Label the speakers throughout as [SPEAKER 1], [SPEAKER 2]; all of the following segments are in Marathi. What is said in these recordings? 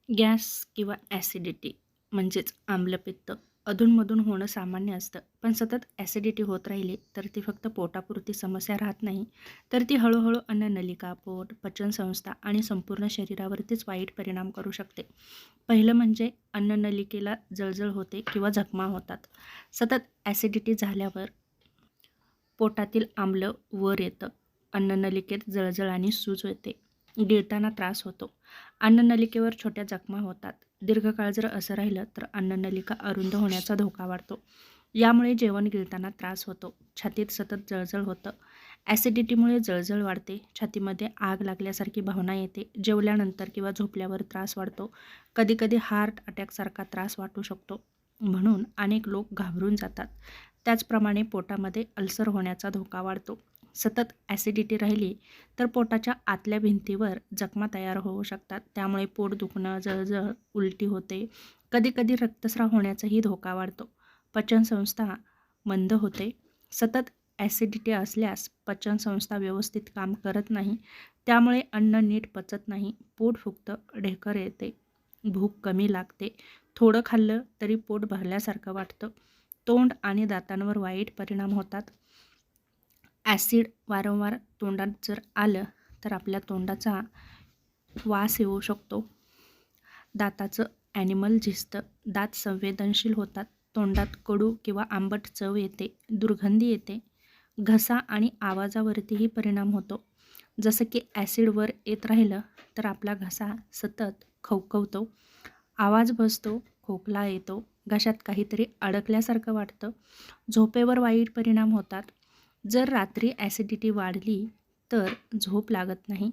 [SPEAKER 1] गॅस किंवा ॲसिडिटी म्हणजेच आम्लपित्त अधूनमधून होणं सामान्य असतं. पण सतत ॲसिडिटी होत राहिली तर ती फक्त पोटापुरती समस्या राहत नाही, तर ती हळूहळू अन्ननलिका, पोट, पचनसंस्था आणि संपूर्ण शरीरावरतीच वाईट परिणाम करू शकते. पहिलं म्हणजे अन्ननलिकेला जळजळ होते किंवा जखमा होतात. सतत ॲसिडिटी झाल्यावर पोटातील आम्ल वर येतं. अन्ननलिकेत जळजळ आणि सूज येते. गिळताना त्रास होतो. अन्ननलिकेवर छोट्या जखमा होतात. दीर्घकाळ जर असं राहिलं तर अन्ननलिका अरुंद होण्याचा धोका वाढतो. यामुळे जेवण गिळताना त्रास होतो. छातीत सतत जळजळ होतं. ॲसिडिटीमुळे जळजळ वाढते. छातीमध्ये आग लागल्यासारखी भावना येते. जेवल्यानंतर किंवा झोपल्यावर त्रास वाढतो. कधीकधी हार्ट अटॅकसारखा त्रास वाटू शकतो. म्हणून अनेक लोक घाबरून जातात. त्याचप्रमाणे पोटामध्ये अल्सर होण्याचा धोका वाढतो. सतत ॲसिडिटी राहिली तर पोटाच्या आतल्या भिंतीवर जखमा तयार होऊ शकतात. त्यामुळे पोट दुखणं, जळजळ, उलटी होते. कधीकधी रक्तस्राव होण्याचाही धोका वाढतो. पचनसंस्था मंद होते. सतत ॲसिडिटी असल्यास पचनसंस्था व्यवस्थित काम करत नाही. त्यामुळे अन्न नीट पचत नाही. पोट फुगतं, ढेकर येते, भूक कमी लागते. थोडं खाल्लं तरी पोट भरल्यासारखं वाटतं. तोंड आणि दातांवर वाईट परिणाम होतात. ॲसिड वारंवार तोंडात जर आलं तर आपल्या तोंडाचा वास येऊ शकतो. दाताचं ॲनिमल झिजतं. दात संवेदनशील होतात. तोंडात कडू किंवा आंबट चव येते. दुर्गंधी येते. घसा आणि आवाजावरतीही परिणाम होतो. जसं की ॲसिड वर येत राहिलं तर आपला घसा सतत खवखवतो. आवाज बसतो. खोकला येतो. घशात काहीतरी अडकल्यासारखं वाटतं. झोपेवर वाईट परिणाम होतात. जर रात्री ॲसिडिटी वाढली तर झोप लागत नाही.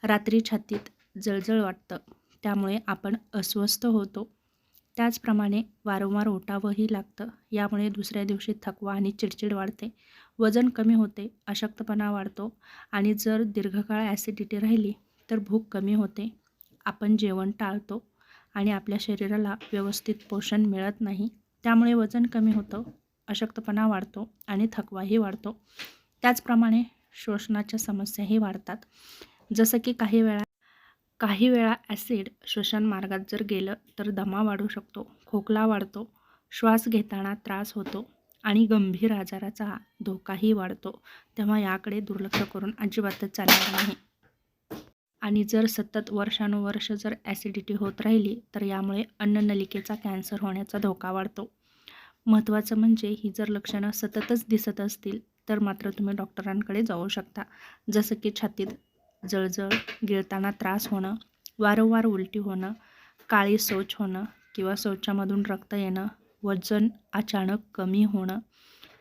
[SPEAKER 1] रात्री छातीत जळजळ वाटतं. त्यामुळे आपण अस्वस्थ होतो. त्याचप्रमाणे वारंवार ओटावंही लागतं. यामुळे दुसऱ्या दिवशी थकवा आणि चिडचिड वाढते. वजन कमी होते. अशक्तपणा वाढतो. आणि जर दीर्घकाळ ॲसिडिटी राहिली तर भूक कमी होते. आपण जेवण टाळतो आणि आपल्या शरीराला व्यवस्थित पोषण मिळत नाही. त्यामुळे वजन कमी होतं, अशक्तपणा वाढतो आणि थकवाही वाढतो. त्याचप्रमाणे श्वसनाच्या समस्याही वाढतात. जसं की काही वेळा ॲसिड श्वसन मार्गात जर गेलं तर दमा वाढू शकतो, खोकला वाढतो, श्वास घेताना त्रास होतो आणि गंभीर आजाराचा धोकाही वाढतो. तेव्हा याकडे दुर्लक्ष करून अजिबातच चालणार नाही. आणि जर सतत वर्षानुवर्ष जर ॲसिडिटी होत राहिली तर यामुळे अन्ननलिकेचा कॅन्सर होण्याचा धोका वाढतो. महत्त्वाचं म्हणजे ही जर लक्षणं सततच दिसत असतील तर मात्र तुम्ही डॉक्टरांकडे जाऊ शकता. जसं की छातीत जळजळ, गिळताना त्रास होणं, वारंवार उलटी होणं, काळी शौच होणं किंवा शौचामधून रक्त येणं, वजन अचानक कमी होणं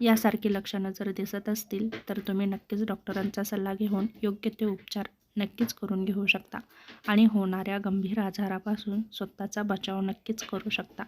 [SPEAKER 1] यासारखी लक्षणं जर दिसत असतील तर तुम्ही नक्कीच डॉक्टरांचा सल्ला घेऊन योग्य ते उपचार नक्कीच करून घेऊ शकता आणि होणाऱ्या गंभीर आजारापासून स्वतःचा बचाव नक्कीच करू शकता.